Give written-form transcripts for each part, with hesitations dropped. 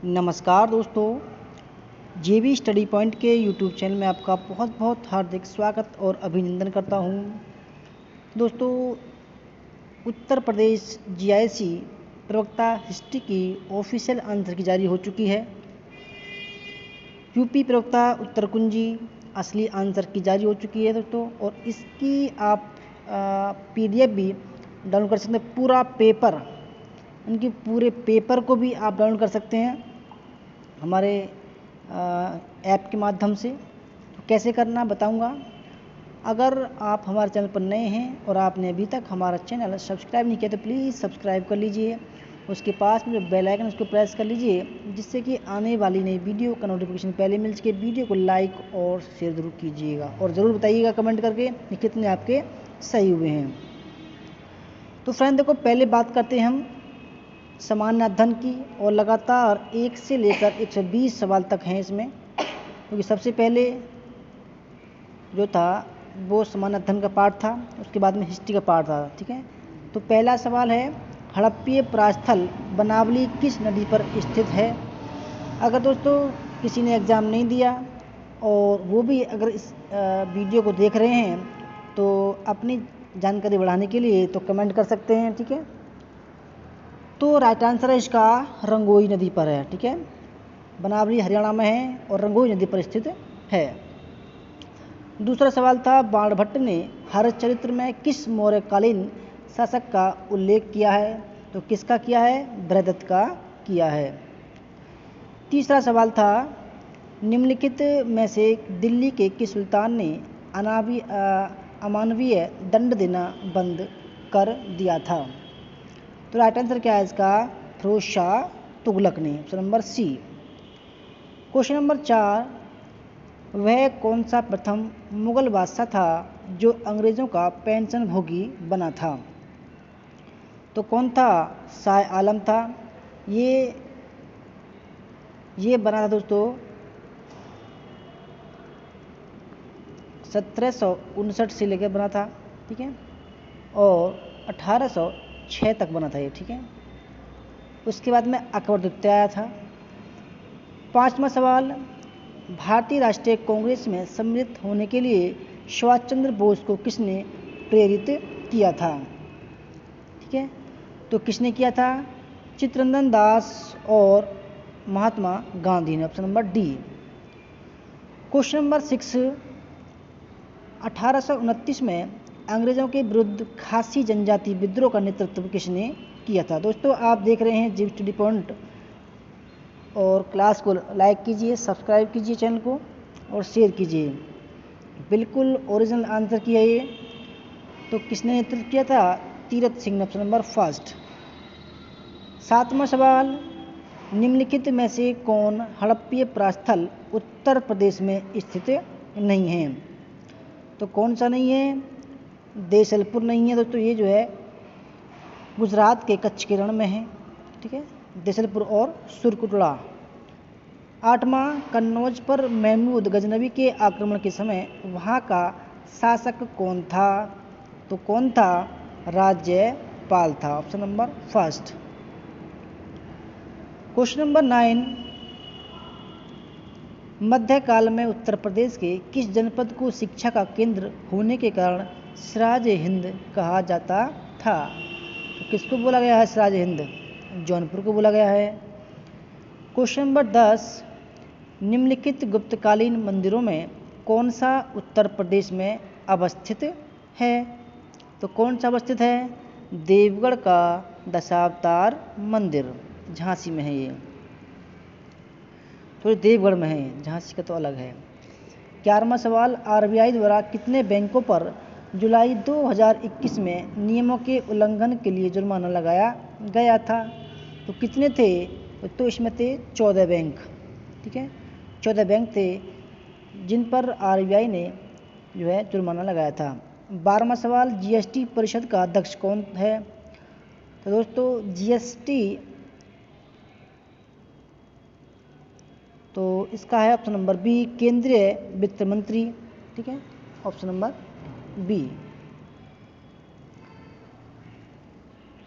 नमस्कार दोस्तों, जेबी study point के यूट्यूब चैनल में आपका बहुत बहुत हार्दिक स्वागत और अभिनंदन करता हूं। दोस्तों, उत्तर प्रदेश जीआईसी प्रवक्ता हिस्ट्री की ऑफिशियल आंसर की जारी हो चुकी है। यूपी प्रवक्ता उत्तर कुंजी असली आंसर की जारी हो चुकी है दोस्तों, और इसकी आप पीडीएफ भी डाउनलोड कर सकते हैं। पूरा पेपर, उनके पूरे पेपर को भी आप डाउनलोड कर सकते हैं हमारे ऐप के माध्यम से। तो कैसे करना बताऊंगा। अगर आप हमारे चैनल पर नए हैं और आपने अभी तक हमारा चैनल सब्सक्राइब नहीं किया तो प्लीज़ सब्सक्राइब कर लीजिए। उसके पास में जो बेल आइकन उसको प्रेस कर लीजिए, जिससे कि आने वाली नई वीडियो का नोटिफिकेशन पहले मिल सके। वीडियो को लाइक और शेयर ज़रूर कीजिएगा और ज़रूर बताइएगा कमेंट करके कि कितने आपके सही हुए हैं। तो फ्रेंड देखो, पहले बात करते हैं हम सामान्य अध्ययन की, और लगातार 1 से लेकर 120 सवाल तक हैं इसमें, क्योंकि सबसे पहले जो था वो सामान्य अध्ययन का पार्ट था, उसके बाद में हिस्ट्री का पार्ट था। ठीक है, तो पहला सवाल है, हड़प्पीय प्रास्थल बनावली किस नदी पर स्थित है। अगर दोस्तों किसी ने एग्ज़ाम नहीं दिया और वो भी अगर इस वीडियो को देख रहे हैं तो अपनी जानकारी बढ़ाने के लिए तो कमेंट कर सकते हैं। ठीक है, तो राइट आंसर है इसका रंगोई नदी पर है। ठीक है, बनावली हरियाणा में है और रंगोई नदी पर स्थित है। दूसरा सवाल था, बाणभट्ट ने हरचरित्र में किस मौर्यकालीन शासक का उल्लेख किया है। तो किसका किया है? बृहदत्त का किया है। तीसरा सवाल था, निम्नलिखित में से दिल्ली के किस सुल्तान ने अमानवीय दंड देना बंद कर दिया था। तो राइट आंसर क्या है इसका? फिरोज शाह तुगलक ने, option number C. Question number 4, वह कौन सा प्रथम मुगल बादशाह था जो अंग्रेज़ों का पेंशन भोगी बना था। तो कौन था? शाह आलम था। ये बना था दोस्तों 1759 से लेकर बना था। ठीक है, और 1806 तक बना था ये। ठीक है, उसके बाद में अकबर द्वितीय आया था। पांचवा सवाल, भारतीय राष्ट्रीय कांग्रेस में सम्मिलित होने के लिए सुभाष चंद्र बोस को किसने प्रेरित किया था। ठीक है, तो किसने किया था? चित्तरंजन दास और महात्मा गांधी ने, option number D. Question number 6, 1829 में अंग्रेजों के विरुद्ध खासी जनजाति विद्रोह का नेतृत्व किसने किया था। दोस्तों आप देख रहे हैं जेबी स्टडी पॉइंट, और क्लास को लाइक कीजिए, सब्सक्राइब कीजिए चैनल को और शेयर कीजिए। बिल्कुल ओरिजिनल आंसर किया ये। तो किसने नेतृत्व किया था? तीरथ सिंह ने, ऑप्शन नंबर फर्स्ट। 7वां सवाल, निम्नलिखित में से कौन हड़प्पीय प्रास्थल उत्तर प्रदेश में स्थित नहीं है। तो कौन सा नहीं है? देसलपुर नहीं है दोस्तों, ये जो है गुजरात के कच्छ के रण में है। ठीक है, देसलपुर और सुरकुटड़ा। 8वां, कन्नौज पर महमूद गजनवी के आक्रमण के समय वहाँ का शासक कौन था। तो कौन था? राज्यपाल था, option number first. Question number 9, मध्यकाल में उत्तर प्रदेश के किस जनपद को शिक्षा का केंद्र होने के कारण सिराज हिंद कहा जाता था। तो किसको बोला गया है सिराज हिंद? जौनपुर को बोला गया है। क्वेश्चन नंबर 10, निम्नलिखित गुप्तकालीन मंदिरों में कौन सा उत्तर प्रदेश में अवस्थित है। तो कौन सा अवस्थित है? देवगढ़ का दशावतार मंदिर झांसी में है। ये थोड़ी देवगढ़ में है, झांसी का तो अलग है। 11वां सवाल, आरबीआई द्वारा कितने बैंकों पर जुलाई 2021 में नियमों के उल्लंघन के लिए जुर्माना लगाया गया था। तो कितने थे? तो इसमें थे 14 बैंक। ठीक है, 14 बैंक थे जिन पर आरबीआई ने जो है जुर्माना लगाया था। 12वां सवाल, जीएसटी परिषद का अध्यक्ष कौन है। तो दोस्तों जीएसटी तो इसका है ऑप्शन नंबर बी, केंद्रीय वित्त मंत्री। ठीक है, ऑप्शन नंबर बी।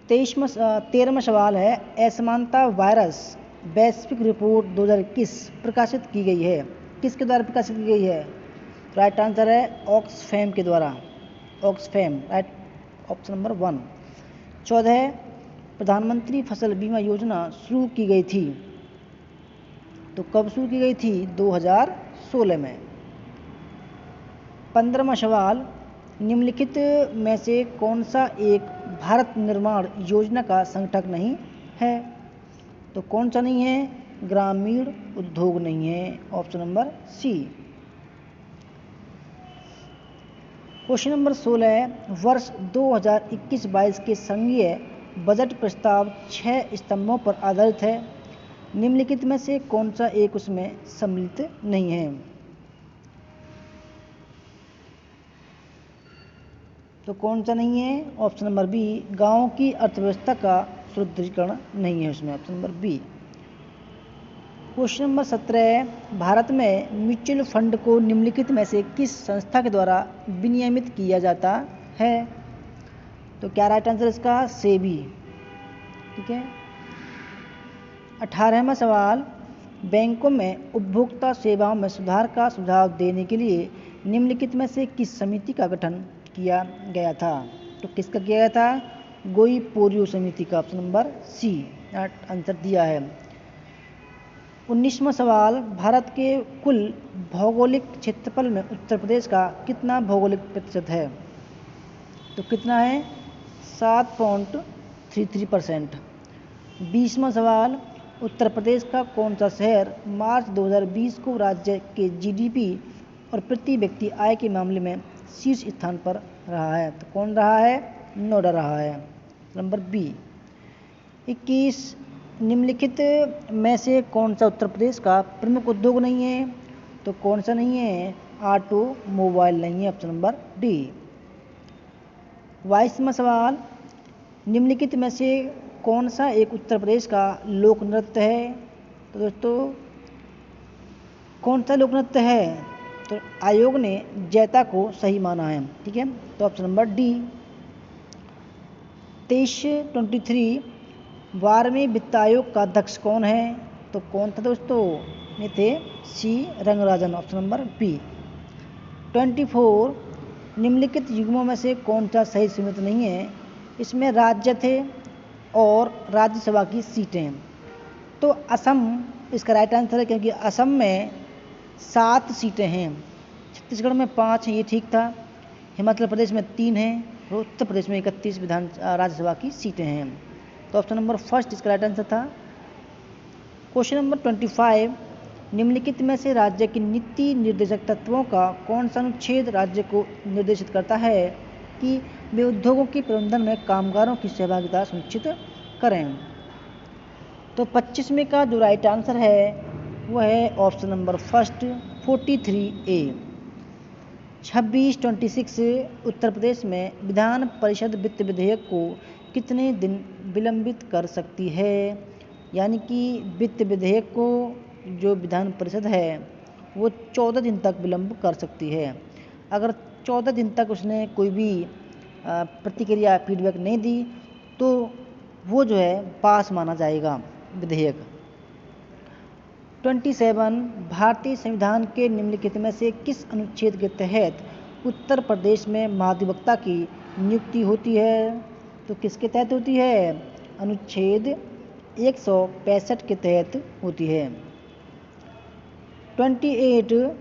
13वां सवाल है, असमानता वायरस वैश्विक रिपोर्ट 2021 प्रकाशित की गई है? किसके द्वारा प्रकाशित की गई है? राइट आंसर है ऑक्सफैम के द्वारा, ऑक्सफैम, राइट, ऑप्शन नंबर 1। 14 प्रधानमंत्री फसल बीमा योजना शुरू की गई थी? तो कब शुरू की गई थी? 2016 में। 15वां सवाल, निम्नलिखित में से कौन सा एक भारत निर्माण योजना का संगठक नहीं है? तो कौन सा नहीं है? ग्रामीण उद्योग नहीं है, option number C. Question number 16, वर्ष 2021-22 के संघीय बजट प्रस्ताव 6 स्तंभों पर आधारित है। निम्नलिखित में से कौन सा एक उसमें सम्मिलित नहीं है? तो कौन सा नहीं है? ऑप्शन नंबर बी, गांवों की अर्थव्यवस्था का सुदृढ़ीकरण नहीं है उसमें, option number B. Question number 17, Bharat में म्यूचुअल फंड को निम्नलिखित में से किस संस्था के द्वारा विनियमित किया जाता है? तो क्या राइट आंसर इसका? सेबी, ठीक है। 18वां सवाल, बैंकों में उपभोक्ता सेवाओं में सुधार का सुझाव देने के लिए निम्नलिखित में से किस समिति का गठन किया गया था? तो किसका किया गया था? गोई पोरियो समिति का, ऑप्शन नंबर सी आंसर दिया है। 19वां सवाल, भारत के कुल भौगोलिक क्षेत्रफल में उत्तर प्रदेश का कितना भौगोलिक प्रतिशत है? तो कितना है? 7.33%। 20वां सवाल, उत्तर प्रदेश का कौन सा शहर मार्च 2020 को राज्य के जीडीपी और प्रति व्यक्ति आय के मामले में शीर्ष स्थान पर रहा है? तो कौन रहा है? नोएडा रहा है, नंबर बी। 21, निम्नलिखित में से कौन सा उत्तर प्रदेश का प्रमुख उद्योग नहीं है? तो कौन सा नहीं है? ऑटोमोबाइल नहीं है, ऑप्शन नंबर डी। 22वां सवाल, निम्नलिखित में से कौन सा एक उत्तर प्रदेश का लोक नृत्य है? तो दोस्तों कौन सा लोक नृत्य है? तो आयोग ने जैता को सही माना है, ठीक है, तो ऑप्शन नंबर डी। 23 12वें वित्त आयोग का अध्यक्ष कौन है? तो कौन था दोस्तों? ये थे सी रंगराजन, ऑप्शन नंबर बी। 24 निम्नलिखित युग्मों में से कौन सा सही सीमित नहीं है? इसमें राज्य थे और राज्यसभा की सीटें, तो असम इसका राइट आंसर है, क्योंकि असम में 7 सीटें हैं, छत्तीसगढ़ में 5 हैं, ये ठीक था, हिमाचल प्रदेश में 3 हैं और उत्तर प्रदेश में 31 राज्यसभा की सीटें हैं, तो ऑप्शन नंबर फर्स्ट इसका राइट आंसर था। क्वेश्चन नंबर 25, निम्नलिखित में से राज्य की नीति निर्देशक तत्वों का कौन सा अनुच्छेद राज्य को निर्देशित करता है कि वे उद्योगों के प्रबंधन में कामगारों की सहभागिता सुनिश्चित करें? तो 25वें का जो राइट आंसर है वो है option number first 43A। 26 Uttar Pradesh में विधान परिषद वित्त विधेयक को कितने दिन विलंबित कर सकती है? यानी कि वित्त विधेयक को जो विधान परिषद है वो 14 दिन तक विलंब कर सकती है। अगर 14 दिन तक उसने कोई भी प्रतिक्रिया फीडबैक नहीं दी तो वो जो है पास माना जाएगा विधेयक। 27 भारतीय संविधान के निम्नलिखित में से किस अनुच्छेद के तहत उत्तर प्रदेश में महाधिवक्ता की नियुक्ति होती है? तो किसके तहत होती है? अनुच्छेद 165 के तहत होती है। 28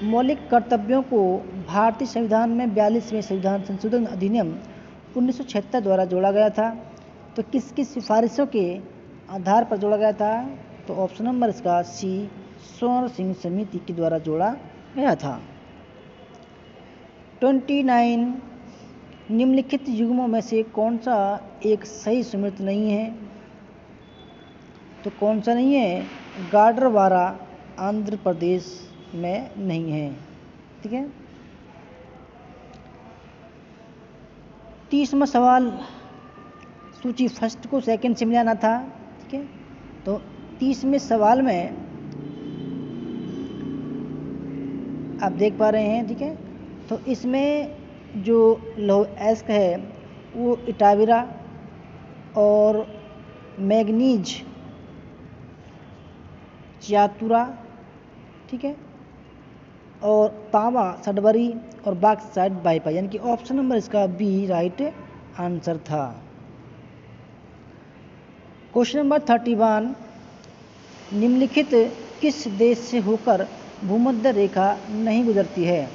मौलिक कर्तव्यों को भारतीय संविधान में 42वें संविधान संशोधन अधिनियम 1976 द्वारा जोड़ा गया था, तो किसकी सिफारिशों के आधार पर जोड़ा गया था? तो ऑप्शन नंबर इसका सी स्वर्ण सिंह समिति के द्वारा जोड़ा गया था। 29 निम्नलिखित युग्मों में से कौन सा एक सही सुमेलित नहीं है? तो कौन सा नहीं है? गाडरवारा आंध्र प्रदेश में नहीं है, ठीक है। 30वां सवाल सूची फर्स्ट को सेकंड से मिलाना था, ठीक है, तो 30वें सवाल में आप देख पा रहे हैं, ठीक है, तो इसमें जो लौह अयस्क है वो इटाविरा और मैग्नीज चातुरा, ठीक है, और तांबा सडबरी और बॉक्साइट बाइपाई, यानी कि ऑप्शन नंबर इसका बी राइट आंसर था। क्वेश्चन नंबर 31, निम्नलिखित किस देश से होकर भूमध्य रेखा नहीं गुजरती है?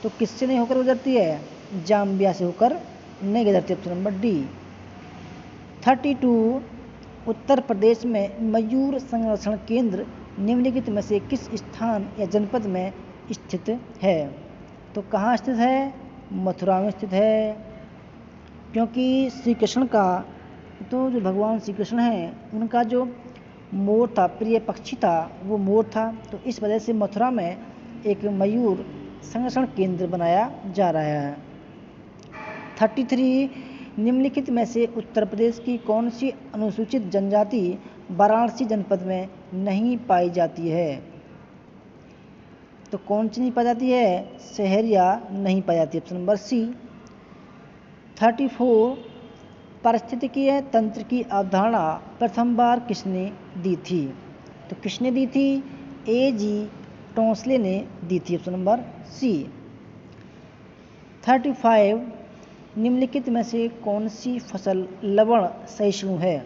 तो किससे नहीं होकर गुजरती है? जाम्बिया से होकर नहीं गुजरती, option number D. 32, Uttar Pradesh में मयूर संरक्षण केंद्र निम्नलिखित में से किस स्थान या जनपद में स्थित है? तो कहाँ स्थित है? मथुरा में स्थित है, क्योंकि श्री कृष्ण का तो जो भगवान श्री कृष्ण हैं उनका जो मोर था, प्रिय पक्षी था, वो मोर था, तो इस वजह से मथुरा में एक मयूर संरक्षण केंद्र बनाया जा रहा है। 33, निम्नलिखित में से उत्तर प्रदेश की कौन सी अनुसूचित जनजाति वाराणसी जनपद में नहीं पाई जाती है? तो कौन सी नहीं पाई जाती है? सहरिया नहीं पाई जाती, ऑप्शन नंबर सी। 34, पारिस्थितिकीय तंत्र की अवधारणा प्रथम बार किसने दी थी? तो किसने दी थी? A.G. टोंसले ने दी थी, ऑप्शन नंबर सी। 35, निम्नलिखित में से कौन सी फसल लवण सहिष्णु है?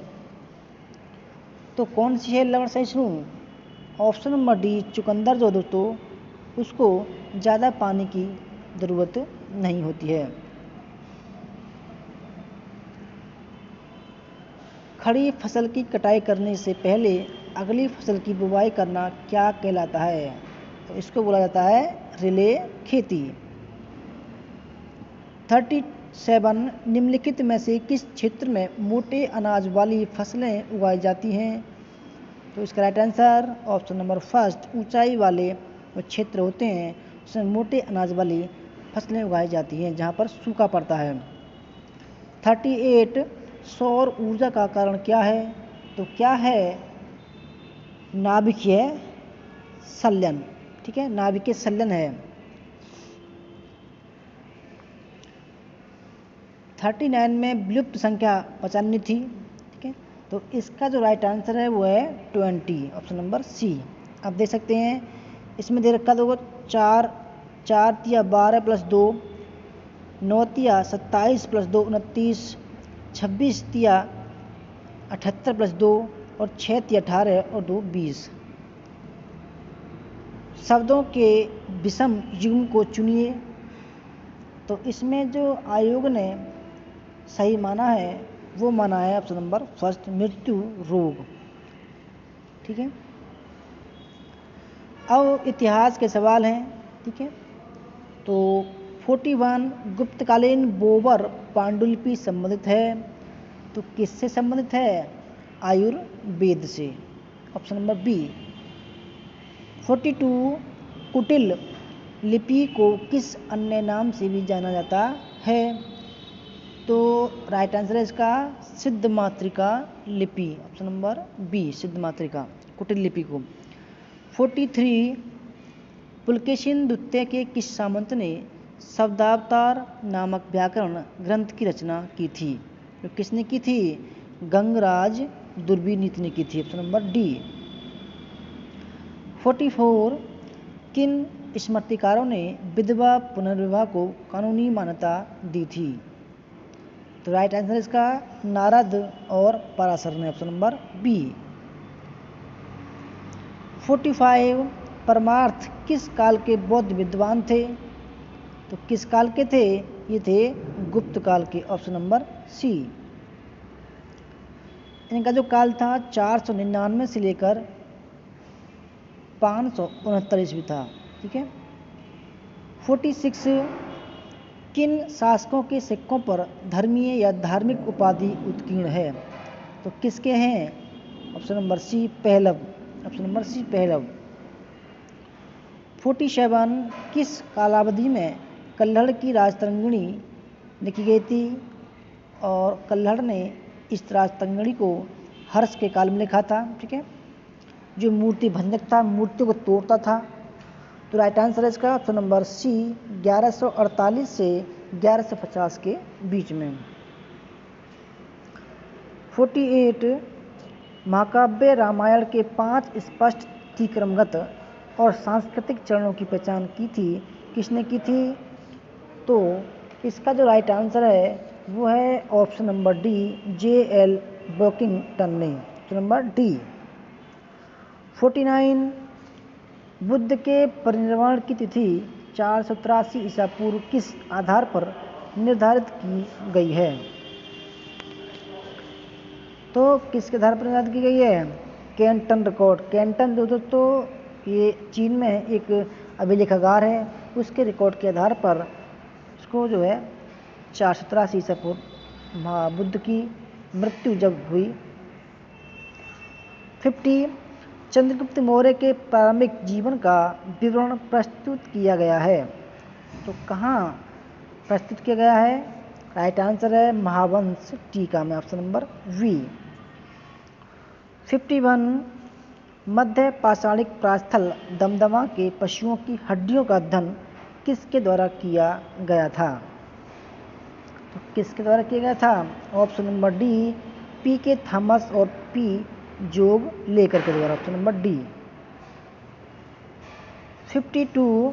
तो कौन सी है लवण सहिष्णु? ऑप्शन नंबर डी, चुकंदर जो दोस्तों उसको ज़्यादा पानी की ज़रूरत नहीं होती है। खड़ी फसल की कटाई करने से पहले अगली फसल की बुवाई करना क्या कहलाता है? तो इसको बोला जाता है रिले खेती। 37, निम्नलिखित में से किस क्षेत्र में मोटे अनाज वाली फसलें उगाई जाती हैं? तो इसका right answer option number first, ऊंचाई वाले जो क्षेत्र होते हैं उसमें मोटे अनाज वाली फसलें उगाई जाती हैं जहाँ पर सूखा पड़ता है। 38, सौर ऊर्जा का कारण क्या है? तो क्या है? नाभिकीय संलयन, ठीक है, नाभिकीय संलयन है। 39 में विलुप्त संख्या 95 थी, ठीक है, तो इसका जो राइट आंसर है वो है 20, ऑप्शन नंबर सी। आप देख सकते हैं इसमें दे रखा दो 4 तिया 12 प्लस 2, 9 तिया 27 प्लस 2 29, 26 तिया 78 प्लस 2 और 6 तिया 18 और 2 20। शब्दों के विषम युग्म को चुनिए। तो इसमें जो आयोग ने सही माना है वो माना है ऑप्शन नंबर फर्स्ट, मृत्यु रोग, ठीक है। अब इतिहास के सवाल हैं, ठीक है। तो 41, गुप्तकालीन बोबर पांडुलिपि संबंधित है, तो किससे संबंधित है? आयुर्वेद से, ऑप्शन नंबर बी। 42, कुटिल लिपि को किस अन्य नाम से भी जाना जाता है? तो राइट आंसर है इसका सिद्ध मातृका लिपि, ऑप्शन नंबर बी, सिद्ध मातृका कुटिल लिपि को। 43, पुलकेशिन द्वितीय के किस सामंत ने शब्दावतार नामक व्याकरण ग्रंथ की रचना की थी? तो किसने की थी? गंगराज दुर्विनीत ने की थी, ऑप्शन नंबर डी। 44, किन स्मृतिकारों ने विधवा पुनर्विवाह को कानूनी मान्यता दी थी? तो राइट आंसर इसका नारद और पराशर ने, ऑप्शन नंबर बी। 45, परमार्थ किस काल के बौद्ध विद्वान थे? तो किस काल के थे? ये थे गुप्त काल के, ऑप्शन नंबर सी। इनका जो काल था 499 से लेकर 569 ईस्वी था, ठीक है। 46, किन शासकों के सिक्कों पर धर्मीय या धार्मिक उपाधि उत्कीर्ण है? तो किसके हैं? Option number C, Pahlava, option number C, Pahlava. 47, किस कालावधि में कल्हड़ की राजतरंगिणी लिखी गई थी? और कल्हड़ ने इस राजतरंगिणी को हर्ष के काल में लिखा था, ठीक है, जो मूर्ति भंजक था, मूर्तियों को तोड़ता था। तो राइट आंसर है इसका ऑप्शन नंबर सी, 1148 से 1150 के बीच में। 48 महाकाव्य रामायण के 5 स्पष्ट थी क्रमगत और सांस्कृतिक चरणों की पहचान की थी, किसने की थी? तो इसका जो राइट आंसर है वो है ऑप्शन नंबर डी, J.L. ब्रोकिंगटन ने। Option number D. 49 बुद्ध के परिनिर्वाण की तिथि 483 ईसा पूर्व किस आधार पर निर्धारित की गई है? तो किसके आधार पर निर्धारित की गई है? Canton record. कैंटन जो दोस्तों ये चीन में एक अभिलेखागार है, उसके रिकॉर्ड के आधार पर उसको जो है 483 ईसा पूर्व बुद्ध की मृत्यु जब हुई। 50 चंद्रगुप्त मौर्य के प्रारंभिक जीवन का विवरण प्रस्तुत किया गया है, तो कहाँ प्रस्तुत किया गया है? राइट आंसर है महावंश टीका में। Option number V. 51 मध्य पाषाणिक प्रास्थल दमदमा के पशुओं की हड्डियों का अध्ययन किसके द्वारा किया गया था? तो किसके द्वारा किया गया था? Option number D, P.K. Thomas और P. जोग लेकर के द्वारा। Option number D. 52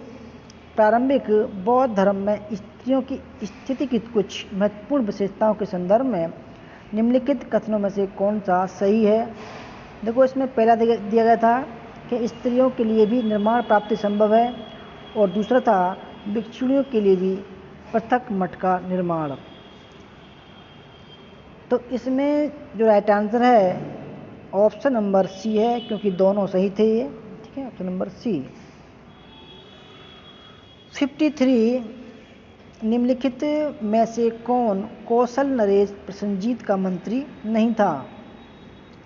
प्रारंभिक बौद्ध धर्म में स्त्रियों की स्थिति की कुछ महत्वपूर्ण विशेषताओं के संदर्भ में निम्नलिखित कथनों में से कौन सा सही है? देखो इसमें पहला दिया गया था कि स्त्रियों के लिए भी निर्माण प्राप्ति संभव है, और दूसरा था भिक्षुणियों के लिए भी पृथक मठ का निर्माण। तो इसमें जो राइट आंसर है ऑप्शन नंबर सी है, क्योंकि दोनों सही थे ये। ठीक है, ऑप्शन नंबर सी। 53 निम्नलिखित में से कौन कौशल नरेश प्रसेनजीत का मंत्री नहीं था?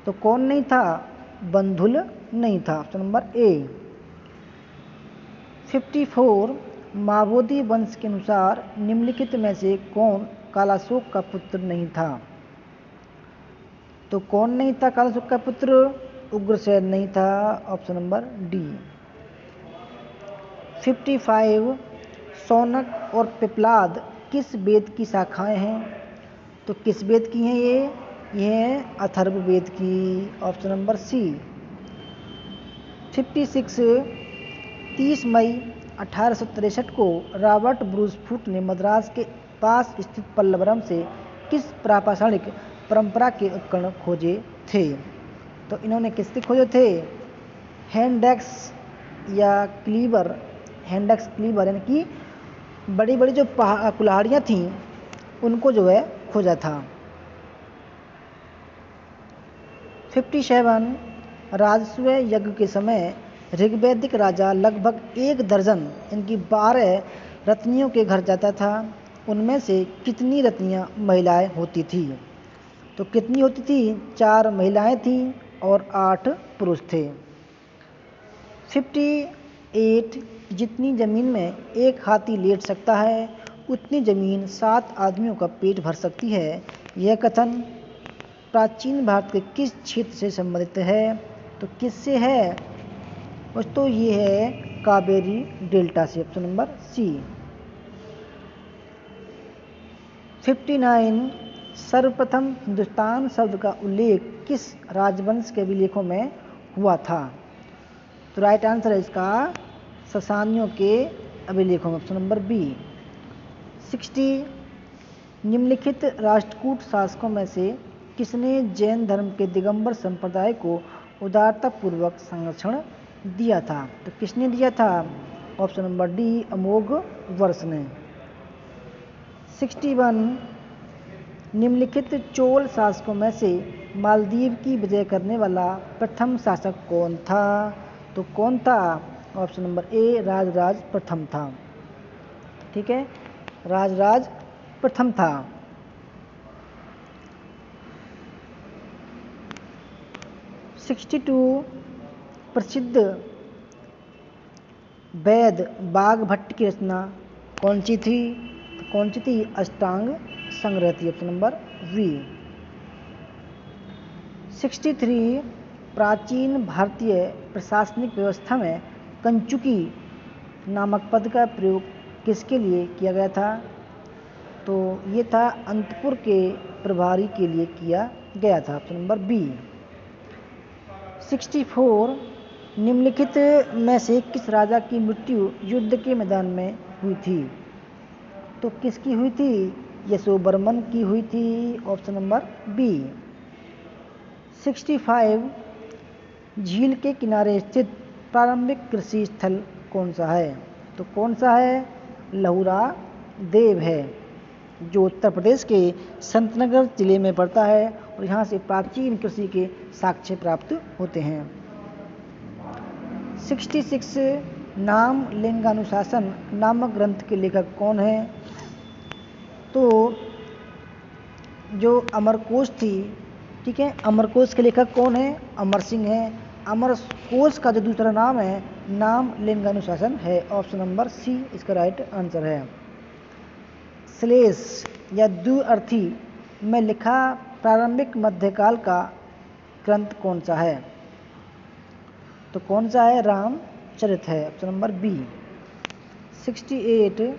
तो कौन नहीं था? बंधुल नहीं था। Option number A. 54 मावोदी वंश के अनुसार निम्नलिखित में से कौन कालाशोक का पुत्र नहीं था? तो कौन नहीं था कालाशोक का पुत्र? उग्रसेन नहीं था। Option number D. 55 शौनक और पिप्लाद किस वेद की शाखाएं हैं? तो किस वेद की हैं ये हैं अथर्ववेद की। ऑप्शन नंबर सी। 56 30 मई 1863 को रॉबर्ट ब्रूस फुट ने मद्रास के पास स्थित पल्लवरम से किस प्रापाषाणिक परंपरा के उपकरण खोजे थे? तो इन्होंने किसके खोजे थे? हैंडैक्स या क्लीवर। हैंडैक्स क्लीवर यानी कि बड़ी बड़ी जो कुल्हाड़ियाँ थीं उनको जो है खोजा था। 57 राजस्व यज्ञ के समय ऋग्वैदिक राजा लगभग 1 दर्जन इनकी 12 रत्नियों के घर जाता था, उनमें से कितनी रत्नियां महिलाएं होती थी? तो कितनी होती थी? 4 महिलाएं थीं और 8 पुरुष थे। 58 जितनी जमीन में एक हाथी लेट सकता है उतनी जमीन 7 आदमियों का पेट भर सकती है, यह कथन प्राचीन भारत के किस क्षेत्र से संबंधित है? तो किससे है? तो ये है कावेरी डेल्टा से। Option number C. 59 सर्वप्रथम हिंदुस्तान शब्द का उल्लेख किस राजवंश के अभिलेखों में हुआ था? तो राइट आंसर है इसका ससानियों के अभिलेखों में। Option number B. 60 निम्नलिखित राष्ट्रकूट शासकों में से किसने जैन धर्म के दिगंबर संप्रदाय को उदारतापूर्वक संरक्षण दिया था? तो किसने दिया था? ऑप्शन नंबर डी अमोघ वर्ष ने। 61 निम्नलिखित चोल शासकों में से मालदीव की विजय करने वाला प्रथम शासक कौन था? तो कौन था? ऑप्शन नंबर ए राजराज प्रथम था। ठीक है, राजराज प्रथम था। 62 प्रसिद्ध वैद बाघभट्ट की रचना कौन सी थी? तो कौन सी थी? अष्टांग संग्रह थी। Option number we. 63 प्राचीन भारतीय प्रशासनिक व्यवस्था में कंचुकी नामक पद का प्रयोग किसके लिए किया गया था? तो ये था अंतपुर के प्रभारी के लिए किया गया था। Option number B. 64 निम्नलिखित में से किस राजा की मृत्यु युद्ध के मैदान में हुई थी? तो किसकी हुई थी? यशोवर्मन की हुई थी। Option number B. 65 झील के किनारे स्थित प्रारंभिक कृषि स्थल कौन सा है? तो कौन सा है? लहुरा देव है, जो उत्तर प्रदेश के संतनगर जिले में पड़ता है और यहाँ से प्राचीन कृषि के साक्ष्य प्राप्त होते हैं। 66 नाम लिंगानुशासन नामक ग्रंथ के लेखक कौन है? तो जो अमरकोश थी, ठीक है, अमरकोश के लेखक कौन है? अमर सिंह है। अमरकोश का जो दूसरा नाम है नाम लिंगानुशासन है। ऑप्शन नंबर सी इसका राइट आंसर है। श्लेष या द्व्यर्थी में लिखा प्रारंभिक मध्यकाल का ग्रंथ कौन सा है? तो कौन सा है? रामचरित है। Option number B. 68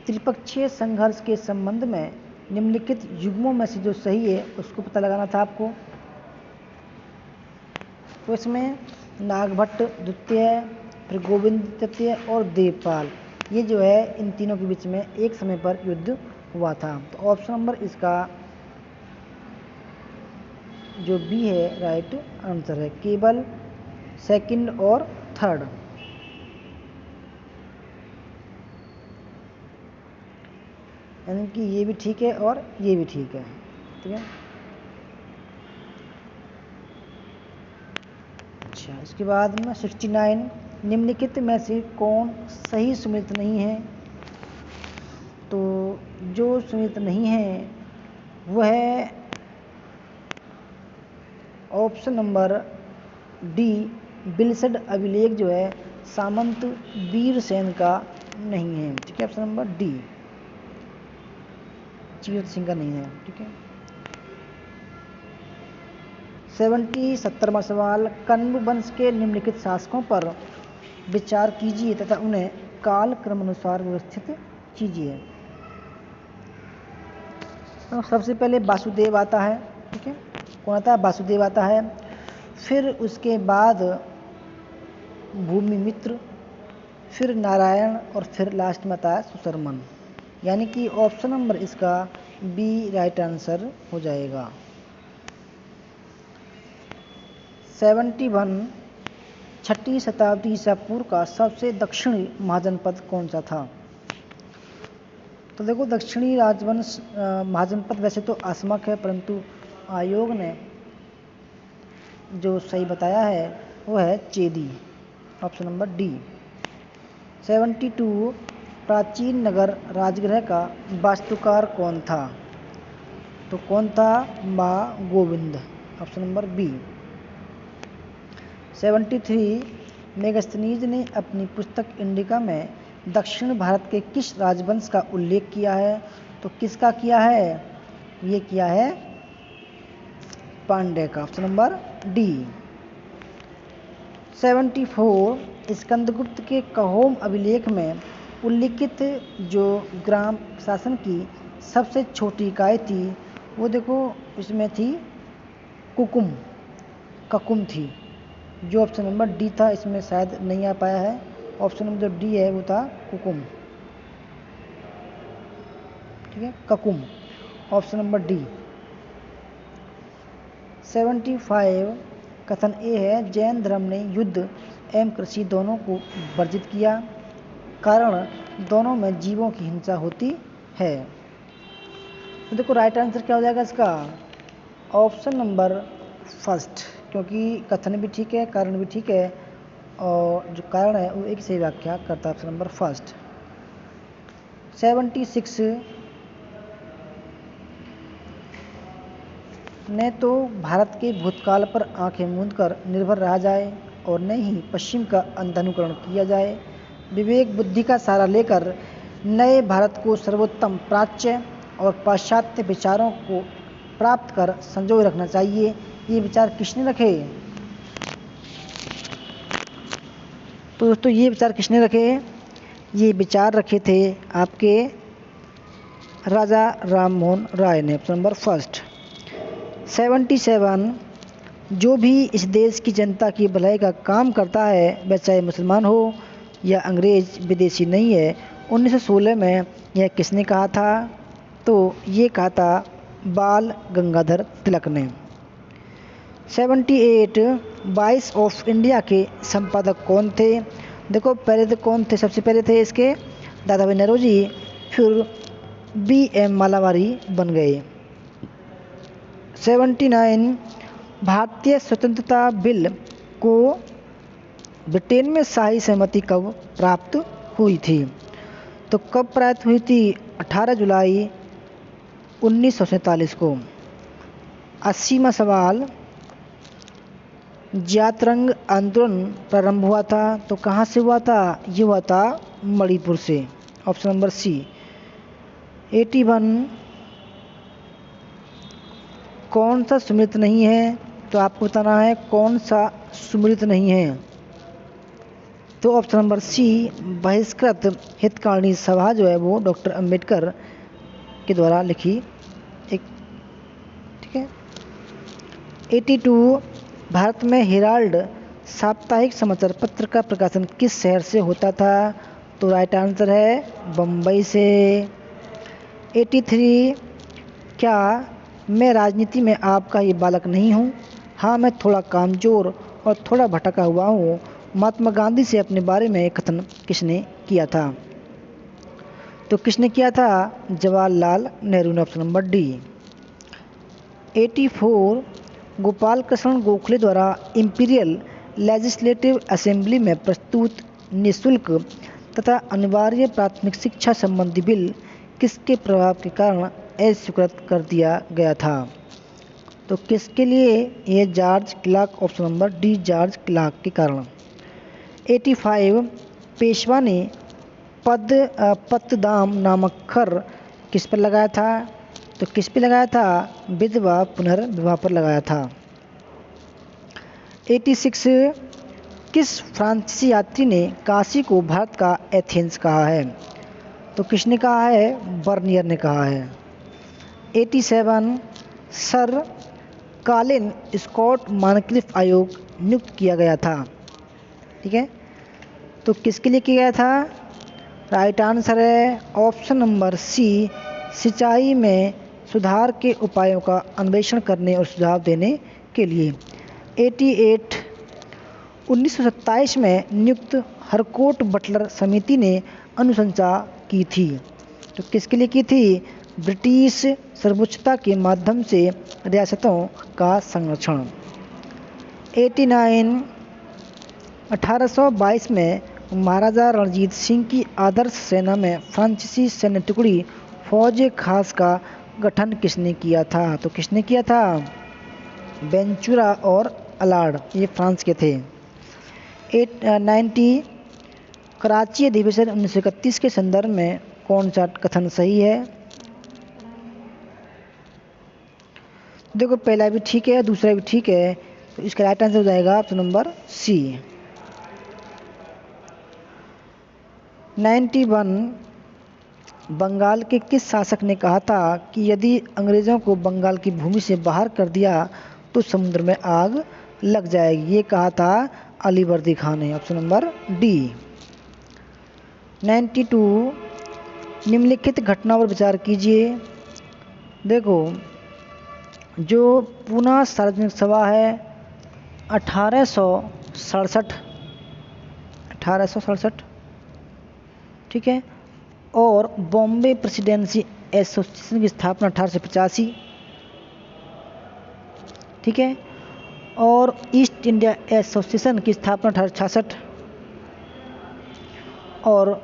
त्रिपक्षीय संघर्ष के संबंध में निम्नलिखित युग्मों में से जो सही है उसको पता लगाना था आपको। तो इसमें नागभट्ट द्वितीय, फिर गोविंद तृतीय और देवपाल, ये जो है इन तीनों के बीच में एक समय पर युद्ध हुआ था। तो ऑप्शन नंबर इसका जो बी है राइट आंसर है। केवल सेकंड और थर्ड। यानी कि ये भी ठीक है और ये भी ठीक है, ठीक है। अच्छा, इसके बाद में 69 निम्नलिखित में से कौन सही सुमेलित नहीं है? तो जो सुमेलित नहीं है वह है ऑप्शन नंबर डी। बिलसड अभिलेख जो है सामंत वीरसेन का नहीं है, ठीक है। ऑप्शन नंबर डी चीरत सिंह का नहीं है, ठीक है। 70वां सवाल, कण्व वंश के निम्नलिखित शासकों पर विचार कीजिए तथा उन्हें काल क्रमानुसार व्यवस्थित कीजिए। तो सबसे पहले वासुदेव आता है, ठीक है। कौन आता है? वासुदेव आता है। फिर उसके बाद भूमिमित्र, फिर नारायण और फिर लास्ट में आता है सुशर्मन। यानी कि ऑप्शन नंबर इसका बी राइट आंसर हो जाएगा। 71 छठी शताब्दी ईसा पूर्व का सबसे दक्षिणी महाजनपद कौन सा था? तो देखो, दक्षिणी राजवंश महाजनपद वैसे तो असमक है, परंतु आयोग ने जो सही बताया है वो है चेदी। Option number D. 72 प्राचीन नगर राजगृह का वास्तुकार कौन था? तो कौन था? माँ Govind. Option number B. 73 Megasthenes ने अपनी पुस्तक इंडिका में दक्षिण भारत के किस राजवंश का उल्लेख किया है? तो किसका किया है? ये किया है पांड्य का। Option number D. 74 स्कंदगुप्त के कहोम अभिलेख में उल्लिखित जो ग्राम शासन की सबसे छोटी इकाई थी वो देखो इसमें थी ककुम थी, जो ऑप्शन नंबर डी था इसमें शायद नहीं आ पाया है। ऑप्शन नंबर जो डी है वो था कुकुम, ठीक है, ककुम। Option number D. 75 कथन ए है, जैन धर्म ने युद्ध एवं कृषि दोनों को वर्जित किया, कारण दोनों में जीवों की हिंसा होती है। तो देखो राइट आंसर क्या हो जाएगा इसका? ऑप्शन नंबर फर्स्ट, क्योंकि कथन भी ठीक है, कारण भी ठीक है और जो कारण है वो एक सही व्याख्या करता है। Option number first. 76 न तो भारत के भूतकाल पर आंखें मूंद कर निर्भर रहा जाए और न ही पश्चिम का अंधानुकरण किया जाए। विवेक बुद्धि का सहारा लेकर नए भारत को सर्वोत्तम प्राच्य और पाश्चात्य विचारों को प्राप्त कर संजोए रखना चाहिए। ये विचार किसने रखे? तो दोस्तों ये विचार किसने रखे? ये विचार रखे थे आपके राजा राम मोहन राय ने। Option number first. 77 जो भी इस देश की जनता की भलाई का काम करता है वह चाहे मुसलमान हो या अंग्रेज विदेशी नहीं है। 1916 में यह किसने कहा था? तो ये कहा था बाल गंगाधर तिलक ने। 78 वॉइस ऑफ इंडिया के संपादक कौन थे? देखो पहले तो कौन थे, सबसे पहले थे इसके दादा भाई नौरोजी, फिर BM मालावारी बन गए। 79 भारतीय स्वतंत्रता बिल को ब्रिटेन में शाही सहमति कब प्राप्त हुई थी? तो कब प्राप्त हुई थी? 18 जुलाई 1947 को। 80वां सवाल, जातरंग आंदोलन प्रारंभ हुआ था तो कहाँ से हुआ था? ये हुआ था मणिपुर से, ऑप्शन नंबर सी। 81 कौन सा सुमिलित नहीं है? तो आपको बताना है कौन सा सुमिलित नहीं है। तो ऑप्शन नंबर सी, बहिष्कृत हितकारिणी सभा जो है वो डॉक्टर अंबेडकर के द्वारा लिखी एक, ठीक है। 82 भारत में हेराल्ड साप्ताहिक समाचार पत्र का प्रकाशन किस शहर से होता था? तो राइट आंसर है बम्बई से। 83 क्या मैं राजनीति में आपका ही बालक नहीं हूँ? हाँ, मैं थोड़ा कामचोर और थोड़ा भटका हुआ हूँ। महात्मा गांधी से अपने बारे में एक कथन किसने किया था? तो किसने किया था? जवाहरलाल नेहरू ने, option number D. 84 Gopal Krishna Gokhale द्वारा इंपीरियल लेजिस्लेटिव असेंबली में प्रस्तुत निःशुल्क तथा अनिवार्य प्राथमिक शिक्षा संबंधी बिल किसके प्रभाव के कारण अस्वीकृत कर दिया गया था? तो किसके लिए? ये George Clarke, option number D, George Clarke के कारण। 85 पेशवा ने पद्मदाम नामक खर किस पर लगाया था? तो किस पे लगाया था? विधवा पुनर्विवाह पर लगाया था। 86 किस फ्रांसीसी यात्री ने काशी को भारत का एथेंस कहा है? तो किसने कहा है? बर्नियर ने कहा है। 87 सर कॉलिन स्कॉट मानक्लिफ आयोग नियुक्त किया गया था, ठीक है। तो किसके लिए किया गया था? राइट आंसर है ऑप्शन नंबर सी, सिंचाई में सुधार के उपायों का अन्वेषण करने और सुझाव देने के लिए। 88 1927 में नियुक्त हरकोट बटलर समिति ने अनुशंसा की थी। तो किसके लिए की थी? ब्रिटिश सर्वोच्चता के माध्यम से रियासतों का संरक्षण। 89 1822 में महाराजा रणजीत सिंह की आदर्श सेना में फ्रांसीसी सैन्य टुकड़ी फौज खास का गठन किसने किया था? तो किसने किया था? वेंचुरा और अलार्ड, ये फ्रांस के थे। 90 कराची अधिवेशन 1931 के संदर्भ में कौन सा कथन सही है? देखो पहला भी ठीक है, दूसरा भी ठीक है, तो इसका राइट आंसर हो जाएगा ऑप्शन नंबर सी। 91 बंगाल के किस शासक ने कहा था कि यदि अंग्रेज़ों को बंगाल की भूमि से बाहर कर दिया तो समुद्र में आग लग जाएगी? ये कहा था अलीवर्दी खान ने, ऑप्शन नंबर डी। 92 निम्नलिखित घटनाओं पर विचार कीजिए। देखो जो पूना सार्वजनिक सभा है 1867, ठीक है, और बॉम्बे प्रेसिडेंसी एसोसिएशन की स्थापना 1885, ठीक है, और ईस्ट इंडिया एसोसिएशन की स्थापना 1866, और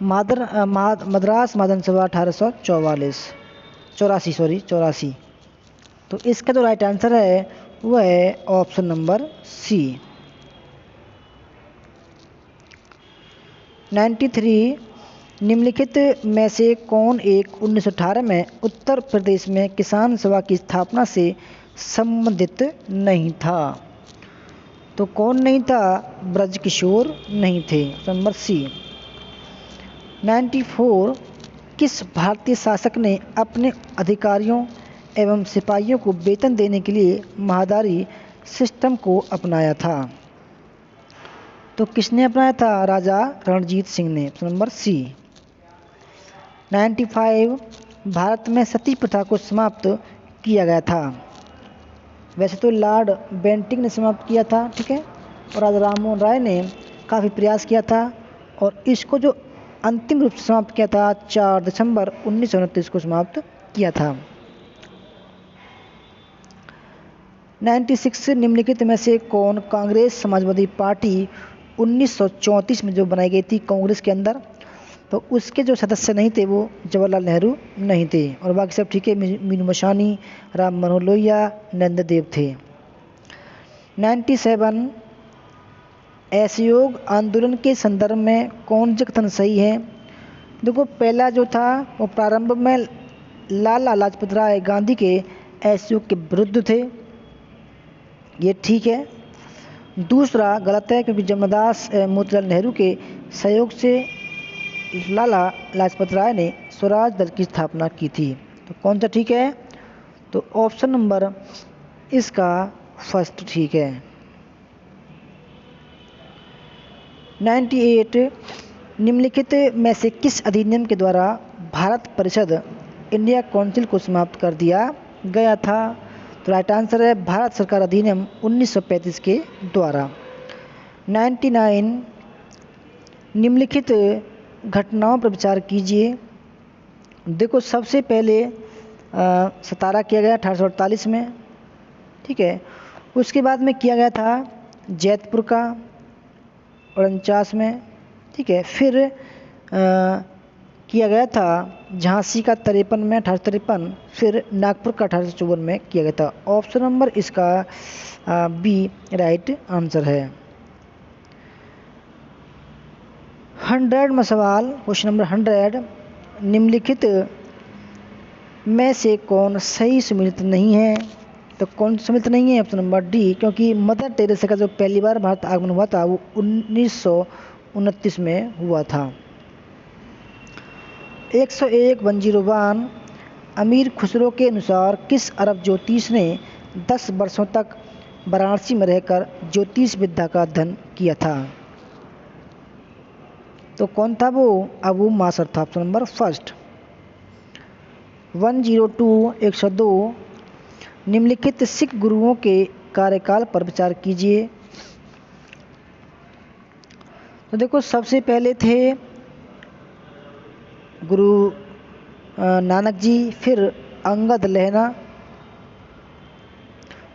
मद्रास महाजन सभा 1884। तो इसका जो राइट आंसर है वह है ऑप्शन नंबर सी। 93 निम्नलिखित में से कौन एक 1918 में उत्तर प्रदेश में किसान सभा की स्थापना से संबंधित नहीं था? तो कौन नहीं था? ब्रजकिशोर नहीं थे, नंबर सी। 94 किस भारतीय शासक ने अपने अधिकारियों एवं सिपाहियों को वेतन देने के लिए महादारी सिस्टम को अपनाया था। तो किसने अपनाया था? राजा रणजीत सिंह ने। ऑप्शन नंबर सी। 95 भारत में सती प्रथा को समाप्त किया गया था। वैसे तो लॉर्ड बेंटिंग ने समाप्त किया था, ठीक है, और राजा राममोहन राय ने काफ़ी प्रयास किया था, और इसको जो अंतिम रूप से समाप्त किया था 4 दिसंबर 1929 को समाप्त किया था। 96 निम्नलिखित में से कौन कांग्रेस समाजवादी पार्टी 1934 में जो बनाई गई थी कांग्रेस के अंदर, तो उसके जो सदस्य नहीं थे वो जवाहरलाल नेहरू नहीं थे, और बाकी सब ठीक है, मीनू मशानी, राम मनोहर लोहिया, नरेंद्र देव थे। 97 असहयोग आंदोलन के संदर्भ में कौन सा कथन सही है? देखो, पहला जो था वो प्रारंभ में लाला लाजपत राय गांधी के असहयोग के विरुद्ध थे, ये ठीक है। दूसरा गलत है, क्योंकि जमनादास मोतीलाल नेहरू के सहयोग से लाला लाजपत राय ने स्वराज दल की स्थापना की थी। तो कौन सा ठीक है? तो ऑप्शन नंबर इसका फर्स्ट ठीक है। 98 निम्नलिखित में से किस अधिनियम के द्वारा भारत परिषद इंडिया काउंसिल को समाप्त कर दिया गया था? तो राइट आंसर है भारत सरकार अधिनियम 1935 के द्वारा। 99 निम्नलिखित घटनाओं पर विचार कीजिए। देखो, सबसे पहले सतारा किया गया 1848 में, ठीक है। उसके बाद में किया गया था जैतपुर का 49 में, ठीक है। फिर किया गया था झांसी का 53 में 1853, फिर नागपुर का 1854 में किया गया था। ऑप्शन नंबर इसका बी राइट आंसर है। 100 में सवाल, क्वेश्चन नंबर 100, निम्नलिखित में से कौन सही सम्मिलित नहीं है? तो कौन सम्मिलित नहीं है? ऑप्शन नंबर डी, क्योंकि मदर टेरेसा का जो पहली बार भारत आगमन हुआ था वो 1929 में हुआ था। 101 101 अमीर खुसरो के अनुसार किस अरब ज्योतिष ने 10 वर्षों तक वाराणसी में रहकर ज्योतिष विद्या का अध्ययन किया था? तो कौन था वो? अबू मासर था। Option number first. 102 102 निम्नलिखित सिख गुरुओं के कार्यकाल पर विचार कीजिए। तो देखो, सबसे पहले थे गुरु नानक जी, फिर अंगद लहना,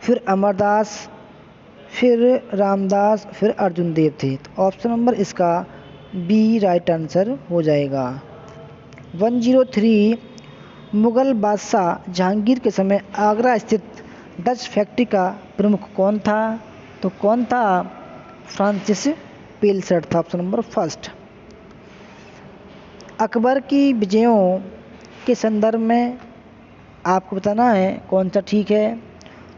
फिर अमरदास, फिर रामदास, फिर अर्जुन देव थे। तो ऑप्शन नंबर इसका बी राइट आंसर हो जाएगा। 103 मुगल बादशाह जहांगीर के समय आगरा स्थित डच फैक्ट्री का प्रमुख कौन था? तो कौन था? फ्रांसिस पेलसट था। Option number first. अकबर की विजयों के संदर्भ में आपको बताना है कौन सा ठीक है।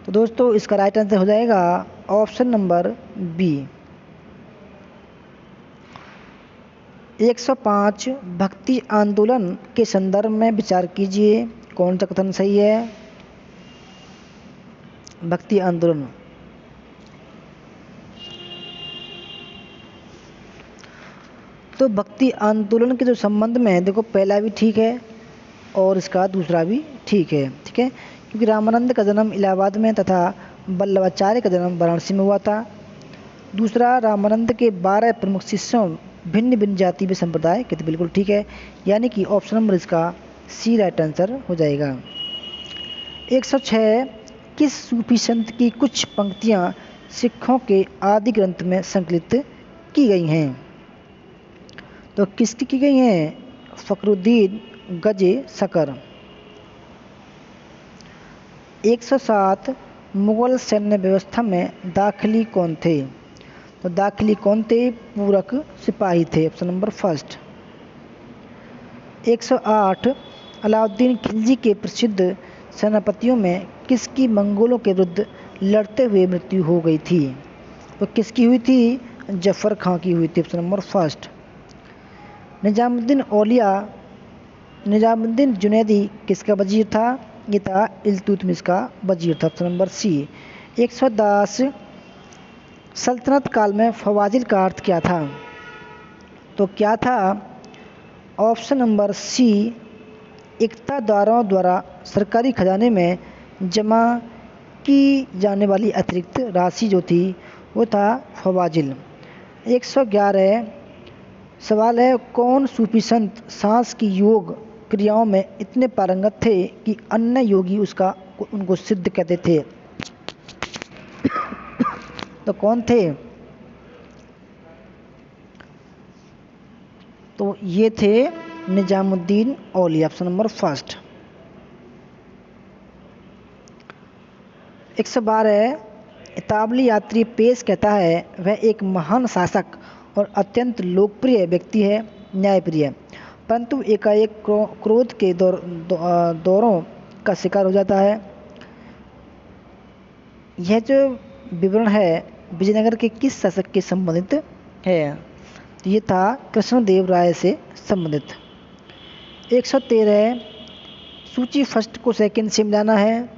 तो दोस्तों, इसका राइट आंसर हो जाएगा ऑप्शन नंबर बी। 105 भक्ति आंदोलन के संदर्भ में विचार कीजिए। कौन सा कथन सही है? भक्ति आंदोलन, तो भक्ति आंदोलन के जो संबंध में देखो, पहला भी ठीक है और इसका दूसरा भी ठीक है, ठीक है, क्योंकि रामानंद का जन्म इलाहाबाद में तथा वल्लभाचार्य का जन्म वाराणसी में हुआ था। दूसरा, रामानंद के 12 प्रमुख शिष्यों भिन्न भिन्न जाति व संप्रदाय के, तो बिल्कुल ठीक है, यानी कि ऑप्शन नंबर इसका सी राइट आंसर हो जाएगा। 106 किस सूफी संत की कुछ पंक्तियाँ सिखों के आदि ग्रंथ में संकलित की गई हैं? तो किसकी की गई हैं? फखरुद्दीन गजे सकर। 107 मुगल सैन्य व्यवस्था में दाखिली कौन थे? तो दाखिली कौन थे? पूरक सिपाही थे। Option number first. 108 Alauddin Khilji के प्रसिद्ध सेनापतियों में किसकी मंगोलों के विरुद्ध लड़ते हुए मृत्यु हो गई थी? तो किसकी हुई थी? जफर खां की हुई थी। Option number first. Nizamuddin Auliya, Nizamuddin Junaidi किसका वजीर था? ये था इल्तुतमिश का वजीर था, ऑप्शन नंबर सी। 110 सल्तनत काल में फवाजिल का अर्थ क्या था? तो क्या था? ऑप्शन नंबर सी, इक़्तादारों द्वारा सरकारी खजाने में जमा की जाने वाली अतिरिक्त राशि जो थी वो था फवाजिल। 111 सवाल है, कौन सूफी संत सांस की योग क्रियाओं में इतने पारंगत थे कि अन्य योगी उनको सिद्ध कहते थे? तो कौन थे? तो ये थे निजामुद्दीन औलिया, ऑप्शन नंबर फर्स्ट। 112 इतालवी यात्री पेश कहता है वह एक महान शासक और अत्यंत लोकप्रिय व्यक्ति है, न्यायप्रिय, परंतु एकाएक क्रोध के दौरों का शिकार हो जाता है। यह जो विवरण है विजयनगर के किस शासक के संबंधित है? तो ये था कृष्णदेव राय से संबंधित। 113 सूची फर्स्ट को सेकंड से मिलाना है।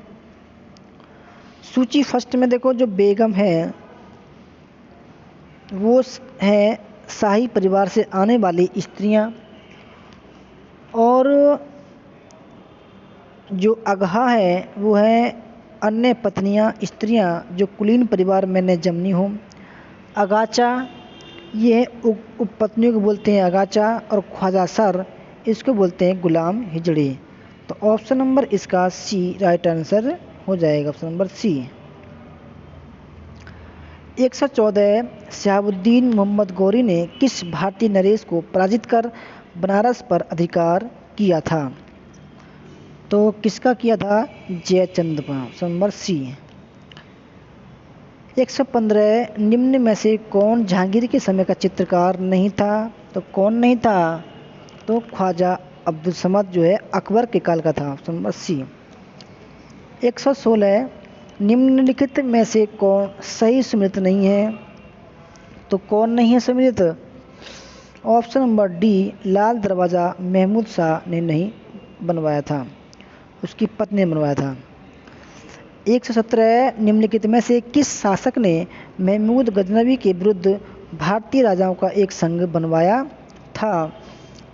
सूची फर्स्ट में देखो जो बेगम है वो है शाही परिवार से आने वाली स्त्रियां, और जो अगहा है वो है अन्य पत्नियां स्त्रियां जो कुलीन परिवार में न जमनी हो। अगाचा ये उपपत्नियों को बोलते हैं अगाचा, और ख्वाजा सर इसको बोलते हैं गुलाम हिजड़ी। तो ऑप्शन नंबर इसका सी राइट आंसर हो जाएगा, option number C. 114 Shahabuddin Muhammad Ghori ने किस भारतीय नरेश को पराजित कर बनारस पर अधिकार किया था? तो किसका किया था? जयचंद पर, ऑप्शन नंबर सी। 115 निम्न में से कौन जहांगीर के समय का चित्रकार नहीं था? तो कौन नहीं था? तो ख्वाजा अब्दुल समद जो है अकबर के काल का था, ऑप्शन नंबर सी। 116 निम्नलिखित में से कौन सही सुमेलित नहीं है? तो कौन नहीं है सुमेलित? ऑप्शन नंबर डी, लाल दरवाज़ा महमूद शाह ने नहीं बनवाया था, उसकी पत्नी ने बनवाया था। 117 निम्नलिखित में से किस शासक ने महमूद गजनवी के विरुद्ध भारतीय राजाओं का एक संघ बनवाया था?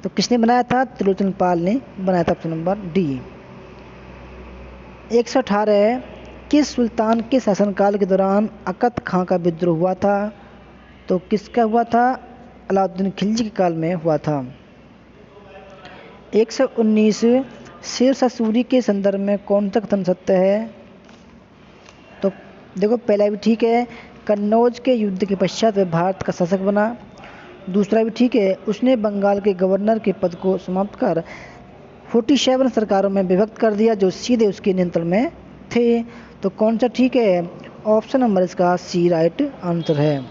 तो किसने बनाया था? त्रिलोचन पाल ने बनाया था, ऑप्शन नंबर डी। 118 किस सुल्तान के शासनकाल के दौरान अकत खां का विद्रोह हुआ था? तो किसका हुआ था? अलाउद्दीन खिलजी के काल में हुआ था। 119 शेरशाह सूरी के संदर्भ में कौन सा कथन सत्य है? तो देखो पहला भी ठीक है, कन्नौज के युद्ध के पश्चात वह भारत का शासक बना। दूसरा भी ठीक है, उसने बंगाल के गवर्नर के पद को समाप्त कर 47 सरकारों में विभक्त कर दिया जो सीधे उसके नियंत्रण में थे। तो कौन सा ठीक है? ऑप्शन नंबर इसका सी राइट आंसर है।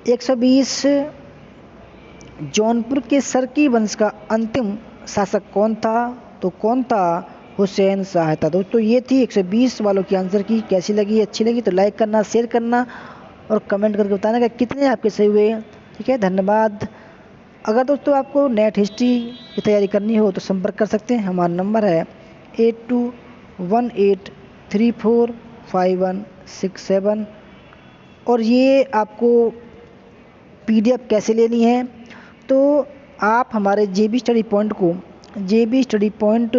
120 जौनपुर के सरकी वंश का अंतिम शासक कौन था? तो कौन था? हुसैन शाह था। दोस्तों ये थी 120 वालों की आंसर की। कैसी लगी? अच्छी लगी तो लाइक करना, शेयर करना और कमेंट करके बताना कि कितने आपके सही हुए। ठीक है, धन्यवाद। अगर दोस्तों आपको नेट हिस्ट्री की तैयारी करनी हो तो संपर्क कर सकते हैं। हमारा नंबर है 8218345167। और ये आपको PDF कैसे लेनी है? तो आप हमारे JB स्टडी पॉइंट को JB स्टडी पॉइंट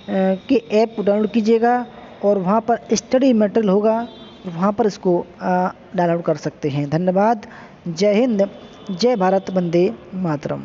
के ऐप को डाउनलोड कीजिएगा और वहाँ पर स्टडी मटेरियल होगा, वहाँ पर इसको डाउनलोड कर सकते हैं। धन्यवाद। जय हिंद, जय भारत, वंदे मातरम।